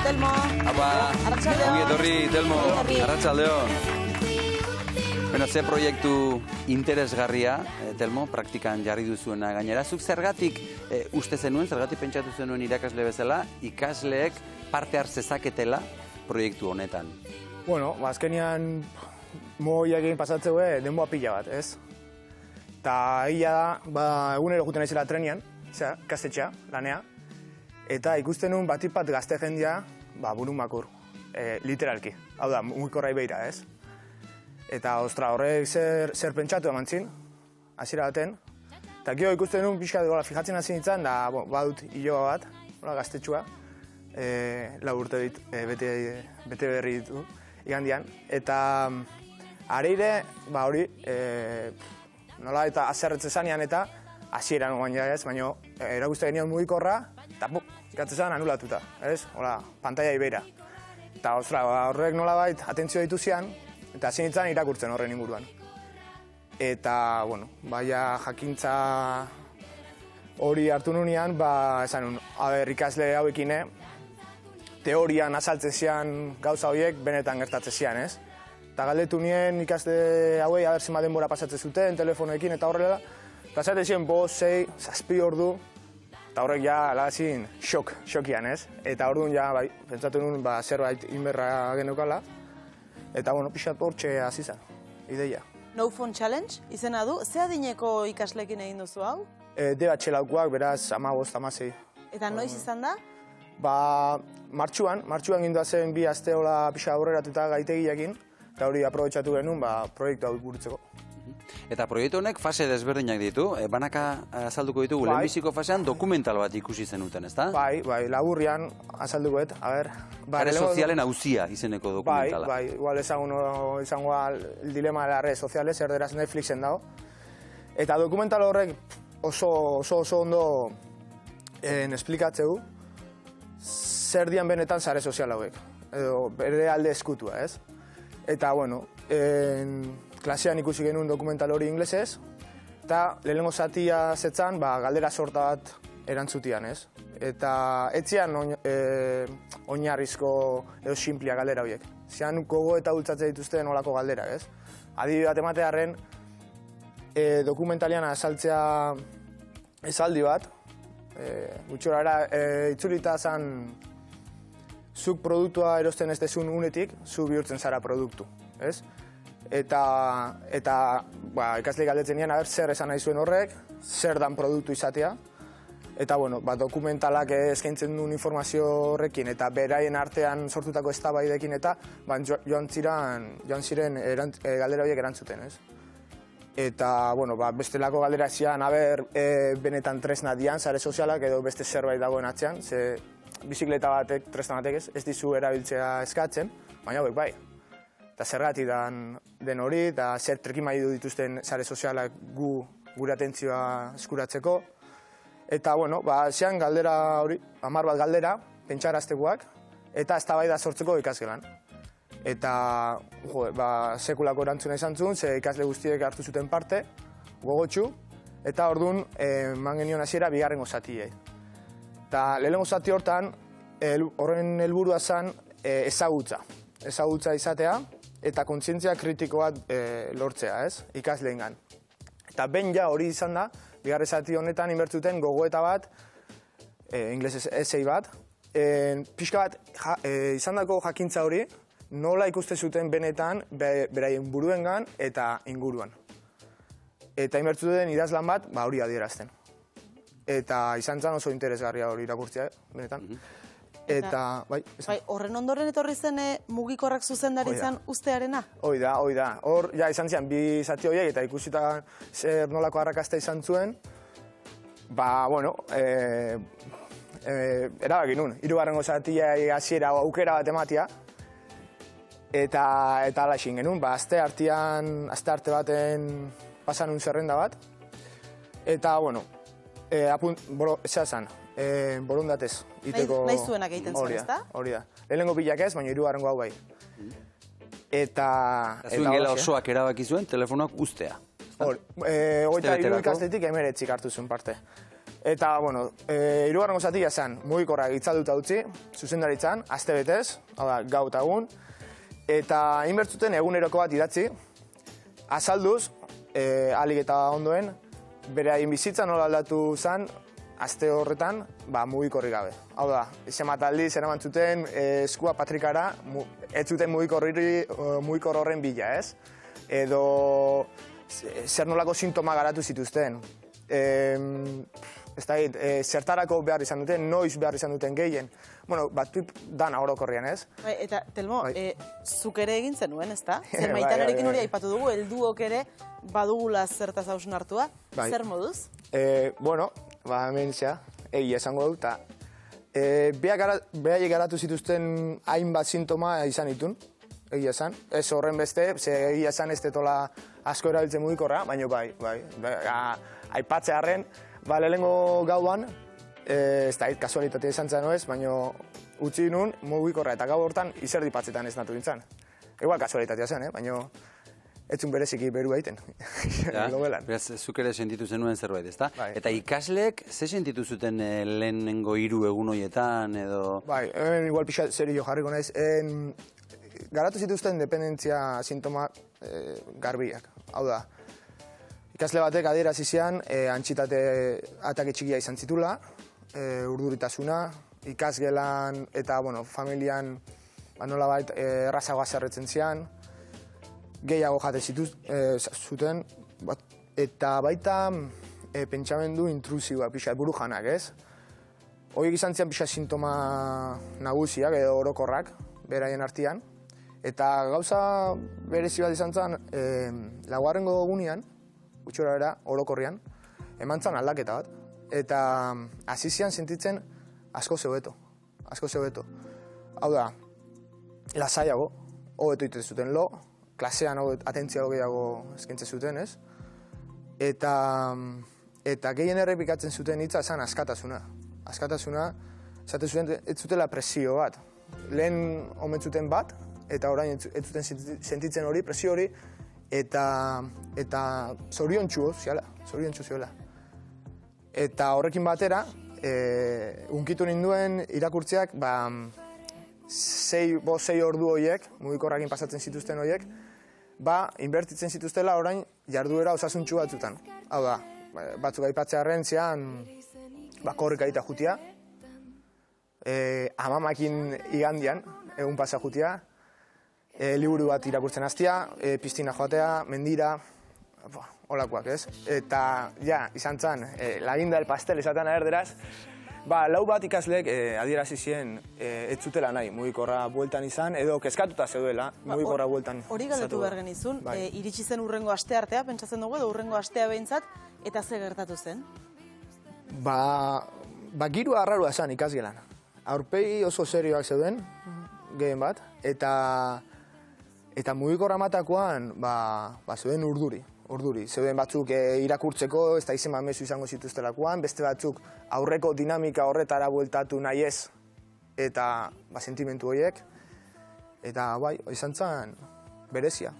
Telmo. Apa, ongi etorri, Telmo, arratsaldeon. Bueno, ze proiektu interesgarria, Telmo, praktikan jarri duzuena gainera. Zuk zergatik uste zenuen, zergatik pentsatu zenuen irakasle bezala, ikasleek parte har zezaketela proiektu honetan? Bueno, azkenean moiakin pasatzeue denboa pila bat, ez? Eta egia da, egunero juten naizela trenian, kastetxea, lanea, eta ikusten nuen batipat gazte jendia, burun makur, literalki. Hau da, mugikorrai beira, ez? Eta, ostra, horrek zer pentsatu eman zin, hasiera baten. Eta gero ikusten nuen pixka duela fijatzen hasi nintzen, da badut hiloba bat, gaztetxua, 4 urte bete berri ditu, igandian. Eta areire, hori, nola eta azerretze zanean eta hasieran baina ez, baina erakuste genion mugikorra, eta ikatzen zan anulatuta, ez? Hola, pantaia ibeira. Eta, ostra, horrek nolabait atentzio ditu zian, eta hasi nintzen irakurtzen horren inguruan. Eta, bueno, baina jakintza hori hartu nunean, esan nun, ikasle hauekine, teorian azaltzen zian gauza horiek benetan gertatzen zian, ez? Eta galdetu nien ikasle hauei, zenba denbora pasatzen zuten, telefonoekin eta horrela, eta zaten ziren 5, 6, 7 ordu, eta horrek ja alagazin xokian, ez? Eta orduan ja, pentsatu nuen zerbait inberra genukala, eta, bueno, pixat hortxe hasi zen, ideia. No Phone Challenge izena du, ze adineko ikaslekin egin duzu hau? DH-laukoak, beraz, 15, 16. Eta noiz izan da? Martxuan gindu zen 2 aste hola pixa aurreratuta gaitegiakin, eta hori aprobetxatu genuen proiektu hau burutzeko. Eta proiektu honek fase desberdinak ditu, banaka azalduko ditugu, lehenbiziko fasean dokumental bat ikusi zenuten, ezta? Bai, laburrian azaldukoet, Sare sozialen auzia izeneko dokumentala. Bai, igual izango el dilema de las redes sociales, erderaz Netflixen dago. Eta dokumental horrek oso ondo esplikatzeu, zer dian benetan sare sozial hauek, edo bere alde eskutua, ez? Eta, bueno, klasean ikusi genuen dokumental hori inglesez, eta lehenengo zatia zetzan, galdera sorta bat erantzutian, ez? Eta etzian oinarrizko edo simplia galdera horiek. Zean gogo eta bultzatzen dituzten olako galdera, ez? Adibide bat ematearen, dokumentalian azaltzea esaldi bat, gutxora itzulita zen zuk produktua erosten ez dezun unetik, zu bihurtzen zara produktu, ez? Eta ikasleik galdetzen nian, zer esan nahi zuen horrek, zer dan produktu izatea, eta, bueno, dokumentalak eskaintzen duen informazio horrekin, eta beraien artean sortutako eztabaidekin eta joan ziren galdera horiek erantzuten, ez? Eta, bueno, bestelako galdera zian, benetan tresna dian, sare sozialak edo beste zerbait dagoen atzean, ze bizikleta batek, tresna batek ez dizu erabiltzea eskatzen, baina hauek bai. Eta zergatik den hori, eta zer trikimailu dituzten sare sozialak gure atentzioa eskuratzeko. Eta, bueno, zean galdera hori, 10 bat galdera, pentsaraztekoak, eta eztabaida sortzeko ikasgelan. Eta, sekulako erantzuna izan zuen, ze ikasle guztiek hartu zuten parte, gogotxu, eta orduan, eman genion hasiera bigarrengo zatiei. Eta lehenengo zati hortan, horren helburua zen ezagutza izatea, eta kontzientzia kritiko bat lortzea, ez, ikasleengan. Eta behin ja hori izan da, bigarren zati honetan inbertuten gogoeta bat, inglesez essay bat, pixka bat izandako jakintza hori, nola ikuste zuten benetan beraien buruengan eta inguruan. Eta inbertuten idazlan bat, hori adierazten. Eta izan zen oso interesgarria hori irakurtzea, benetan. Eta, horren ondoren etorri zen mugikorrak zuzendari zen ustearena? Hoi da. Hor, izan zian, 2 zati horiek eta ikusita zer nolako arrakasta izan zuen, bueno, erabaki nun, 3. zatia hasiera aukera bat ematia, eta ala xin genuen, aste arte baten pasan un zerrenda bat, eta, bueno, zea zan, borondatez. Nahi zuenak egiten zuen, ezta? Hori da. Lehenengo bilak ez, baina 3. hau bai. Eta zuen gela osoak erabaki zuen telefonoak ustea. Hogeita 3 ikasletik 19 hartu zuen parte. Eta, bueno, hirugarrengo zatia zen, mugikorrak itzalduta utzi, zuzendaritzan, aste betez, hau da, gau eta egun, eta inbertzuten eguneroko bat idatzi, azalduz, ahalik eta ondoen, beraien bizitza nola aldatu zen, aste horretan, mugikorrik gabe. Hau da, zenbat aldiz eraman zuten eskua patrikara, ez zuten mugikor horren bila, ez? Edo zer nolako sintoma garatu zituzten. Ez da, zertarako behar izan duten, noiz behar izan duten gehien. Bueno, batzuk dana orokorrian, ez? Eta, Telmo, zuk ere egin zenuen, ez da? Zer Maitanarekin hori aipatu dugu, helduok ere badugula zertaz hausun hartua. Zer moduz? Bueno, hemen zea, egia esango dut, eta behaiek garatu zituzten hainbat sintoma izan ditun, egia esan. Ez horren beste, egia esan ez detola asko erabiltzen mugikorra, baina bai, aipatzearren, lehenengo gauan, ez da, kasualitatea izan zen ez, baina utzi nun mugikorra eta gau hortan izerdi patzetan ez natu dintzen. Igual kasualitatea zen, baina etzun bereziki beru egiten. Beraz, zuk ere sentitu zenuen zerbait, ezta? Eta ikasleek, ze sentitu zuten lehenengo 3 egun horietan, edo... Bai, hemen igual pixa serio jarriko naiz. Garatu zituzten dependentzia sintoma garbiak. Hau da, ikasle batek adierazi zian, antxitate atake txikia izan zitula, urduritasuna, ikasgelan eta, familian nolabait errazagoa zerretzen zian, gehiago jate zuten, eta baita pentsamendu intrusiua, pixa, buru janak, ez? Horiek izan zian pixa sintoma nagusiak edo orokorrak, beraien artean, eta gauza berezi bat izan zen, laugarrengo egunean, gutxora bera, orokorrian, eman zen aldaketa bat, eta hasi zian sentitzen asko zebeto. Hau da, lasaiago, hobeto iten zuten lo, klasean atentzia gehiago eskaintzen zuten, ez? Eta gehien errepikatzen zuten hitza esan askatasuna. Askatasuna, esaten zuten ez zutela presio bat. Lehen omentzuten bat, eta orain ez zuten sentitzen hori, presio hori, eta zoriontsu ziola. Eta horrekin batera, unkitu ninduen irakurtzeak, 6 ordu horiek, mugikorrakin pasatzen zituzten horiek, inbertitzen zituztela orain jarduera osasuntsu batzutan. Hau da, batzuk aipatzearren zean, korrika egita jutia, amamakin igandian, egun pasa jutia, liburu bat irakurtzen hastia, piztina joatea, mendira, holakoak, ez? Eta, izan zen, laginda el pastel esaten erderaz, lau bat ikasleek adierazi zien ez zutela nahi mugikorra bueltan izan, edo kezkatuta zeudela mugikorra bueltan. Hori galdetu behar genizun, iritsi zen urrengo asteartea, pentsatzen dugu, edo urrengo astea behintzat, eta ze gertatu zen? Giru arrarua zen ikasgelan. Aurpegi oso serioak zeuden, gehien bat, eta mugikorra matakoan zeuden urduri. Zeuden batzuk irakurtzeko, ez da izen mezu izango zituztelakoan, beste batzuk aurreko dinamika horretara bueltatu nahi ez, eta sentimentu horiek, eta izan zen berezia.